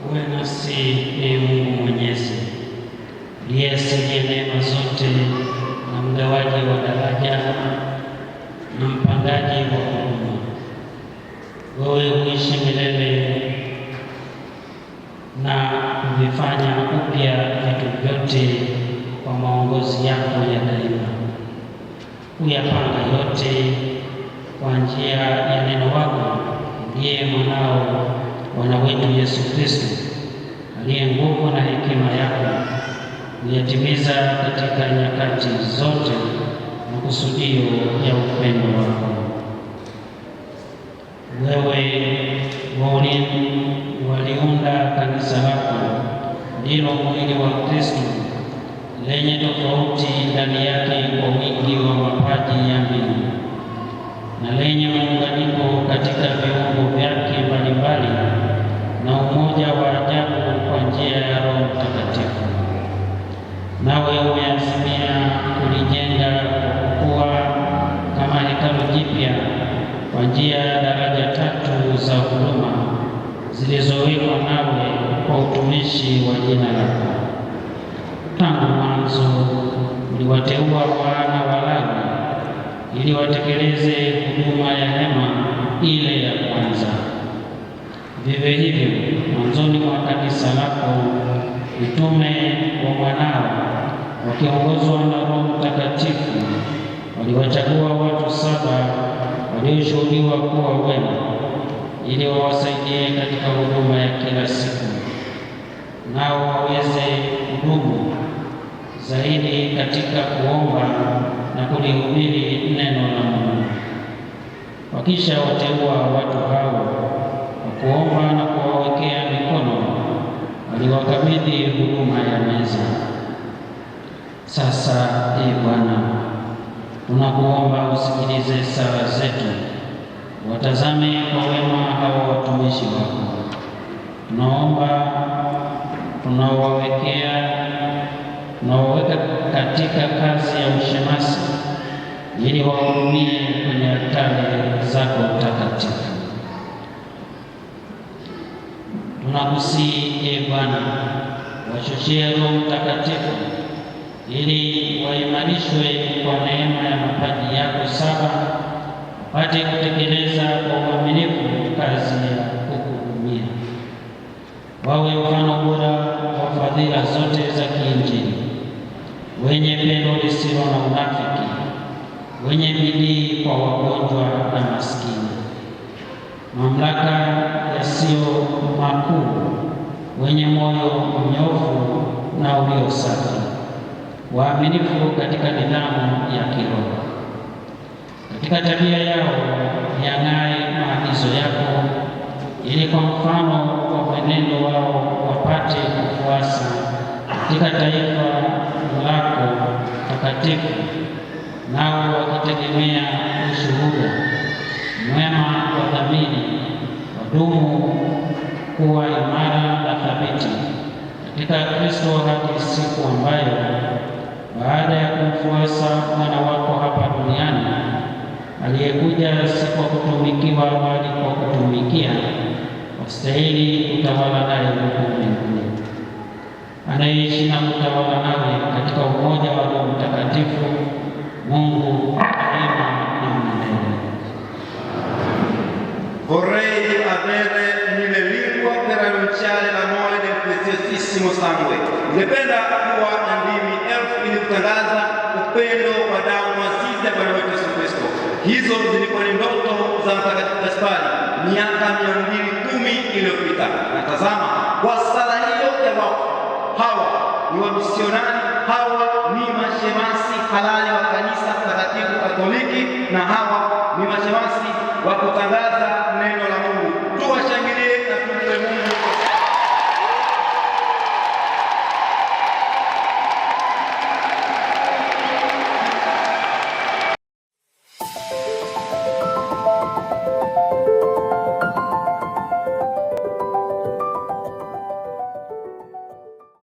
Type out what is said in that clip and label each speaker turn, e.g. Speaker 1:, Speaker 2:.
Speaker 1: Uwe nasi, Ee Mungu Mwenyezi, uliyesikia neema zote na mgawaji wa daraja na mpangaji wa huduma. Wewe uishi milele na kuvifanya upya vitu vyote kwa maongozi yako ya daima. Uyapanga yote kwa njia ya neno wako, ndiye mwanao Bwana wetu Yesu Kristo, aliye nguvu na hekima yako, uyatimiza katika nyakati zote makusudio ya upendo wako. Wewe waliunda kanisa lako, ndilo mwili wa Kristo, lenye tofauti ndani yake kwa wingi wa mapaji ya mbingu na lenye muunganiko katika viungo vyake mbalimbali na umoja wa ajabu kwa njia ya Roho Mtakatifu. Nawe umeazimia kulijenga kwa kukua kama hekalu jipya kwa njia ya daraja tatu za huduma zilizowekwa nawe kwa utumishi wa jina lako. Tangu mwanzo uliwateua wana wa Lawi ili watekeleze huduma ya hema ile ya kwanza. Vivyo hivyo, mwanzoni mwa kanisa lako, mitume wa mwanao wakiongozwa na Roho Mtakatifu waliwachagua watu 7 walioshuhudiwa kuwa wema, ili wawasaidie katika huduma ya kila siku, nao waweze kudumu zaidi katika kuomba na kulihubiri neno la Mungu. Wakisha wateua watu hao kwa kuomba na kuwawekea mikono, waliwakabidhi huduma ya meza. Sasa, Ee Bwana, tunakuomba usikilize sala zetu, watazame kwa wema hao watumishi wako. Tunaomba tunawaweka katika kazi ya ushemasi, ili wahudumie kwenye altari zako takatifu. Tunakusihi, Ee Bwana, wachochee Roho Mtakatifu ili waimarishwe kwa neema ya mapaji yako 7, wapate kutekeleza kwa uaminifu kazi ya kukuhudumia. Wawe mfano bora wa fadhila zote za kiinjili, wenye pendo lisilo na unafiki, wenye bidii kwa wagonjwa na maskini, mamlaka yasiyo makuu, wenye moyo mnyofu na ulio safi, waaminifu katika nidhamu ya kiroho. Katika tabia yao yang'ae maagizo yako, ili kwa mfano wa mwenendo wao wapate kufuasa katika taifa lako takatifu, nao wakitegemea ushuhuda mwema wa dhamiri, wadumu kuwa imara na thabiti katika Kristo hadi siku ambayo baada ya kumfuasa mwana wako hapa duniani, aliyekuja si kwa kutumikiwa bali kwa kutumikia, wastahili kutawala naye huko mbinguni, anayeishi na kutawala nawe katika umoja wa Roho Mtakatifu, Mungu daima na milele.
Speaker 2: Vorrei avere nelle lingua per annunciare l'amore del preziosissimo sangue. Ningependa kuwa na ndimi 1000 ili kutangaza upendo wa damu azizi ya Bwana wetu Yesu Kristo. Hizo zilikuwa ni ndoto za Mtakatifu Gaspari miaka 210 iliyopita. Na tazama, kwa sala hiyo ya wafu, hawa ni wamisionari, hawa ni mashemasi halali wa kanisa takatifu Katoliki, na hawa ni mashemasi wa kutangaza neno la